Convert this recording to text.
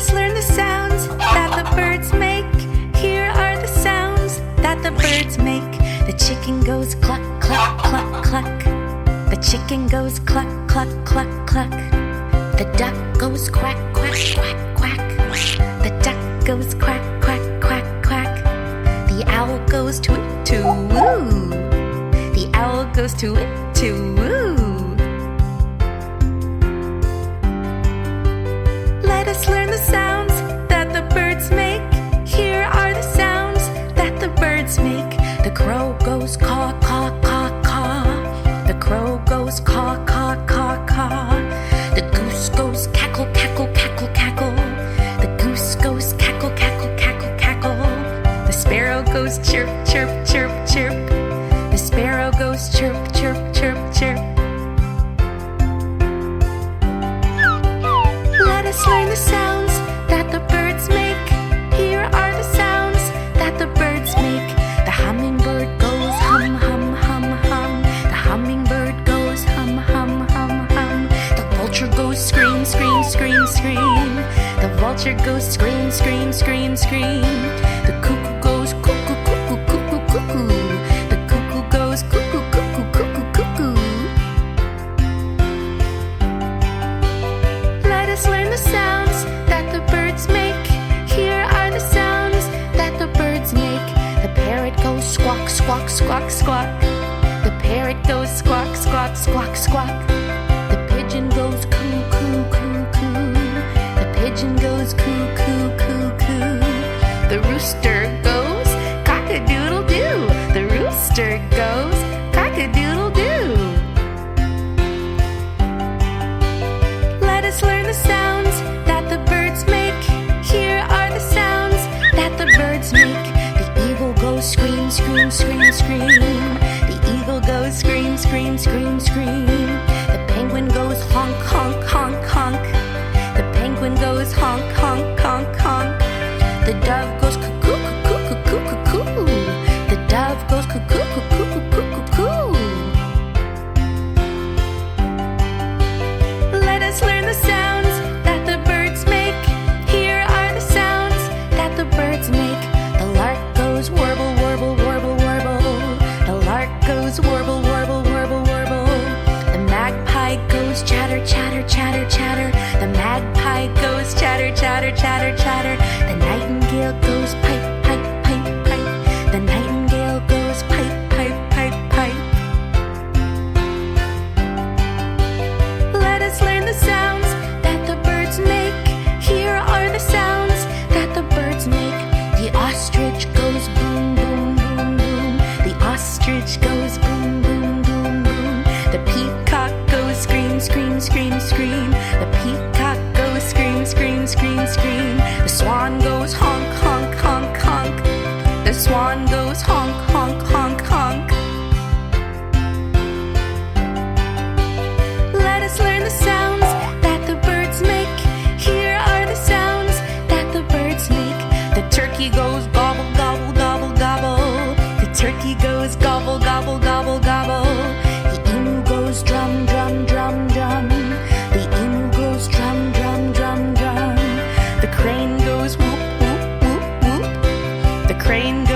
us learn the sounds that the birds make. Here are the sounds that the birds make. The chicken goes cluck, cluck, cluck, cluck. The chicken goes cluck, cluck, cluck, cluck. The duck goes quack, quack, quack, quack. The duck goes quack, quack, quack, quack. The owl goes toot, toot, woo. The owl goes toot, toot, woo. Let us learn the sounds that the birds make. Here are the sounds that the birds make. The crow goes caw, caw, caw, caw. The crow goes caw, caw, caw, caw. The goose goes cackle, cackle, cackle, cackle. The goose goes cackle, cackle, cackle, cackle. The sparrow goes chirp, chirp, chirp, chirp. The sparrow goes chirp, chirp, chirp, chirp. Let us learn the sounds that the birds make. Here are the sounds that the birds make. The hummingbird goes hum, hum, hum, hum. The hummingbird goes hum, hum, hum, hum. The vulture goes scream, scream, scream, scream. The vulture goes scream, scream, scream, scream. The cuckoo goes cuckoo, cuckoo, cuckoo, cuckoo. The cuckoo goes cuckoo, cuckoo, cuckoo, cuckoo. Let us learn the sounds that the birds make. Here are the sounds that the birds make. The parrot goes squawk, squawk, squawk, squawk. The parrot goes squawk, squawk, squawk, squawk. The pigeon goes coo, coo, coo, coo. The pigeon goes coo, coo, coo, coo. The rooster goes cock-a-doodle-doo. The rooster goes cock-a-doodle-doo. Let us learn the sounds that the birds make. Here are the sounds that the birds make. The eagle goes scream, scream, scream, scream. The eagle goes scream, scream, scream, scream. The penguin goes honk, honk, honk, honk. The penguin goes honk, honk, honk, honk. The dove goes cuckoo, cuckoo, cuckoo, cuckoo. The dove goes cuckoo, cuckoo, cuckoo, cuckoo. Let us learn the sounds that the birds make. Here are the sounds that the birds make. The lark goes warble, warble, warble, warble. The lark goes warble, warble, warble, warble. The magpie goes chatter, chatter, chatter, chatter. The magpie goes chatter, chatter, chatter, chatter. The nightingale goes pipe, pipe, pipe, pipe. The nightingale goes pipe, pipe, pipe, pipe. Let us learn the sounds that the birds make. Here are the sounds that the birds make. The ostrich goes boom, boom, boom, boom. The ostrich goes boom, boom, boom, boom. The peacock goes scream, scream, scream, scream. The peacock goes scream, scream, scream, scream. The swan goes honk, honk, honk, honk. The swan goes honk, honk, honk, honk. Let us learn the sounds that the birds make. Here are the sounds that the birds make. The turkey goes gobble, gobble, gobble, gobble. The turkey goes gobble, gobble, gobble, gobble. The emu goes drum, drum, drum, drum. The emu goes drum, drum, drum, drum. The crane goes whoop, whoop, whoop, whoop. The crane goes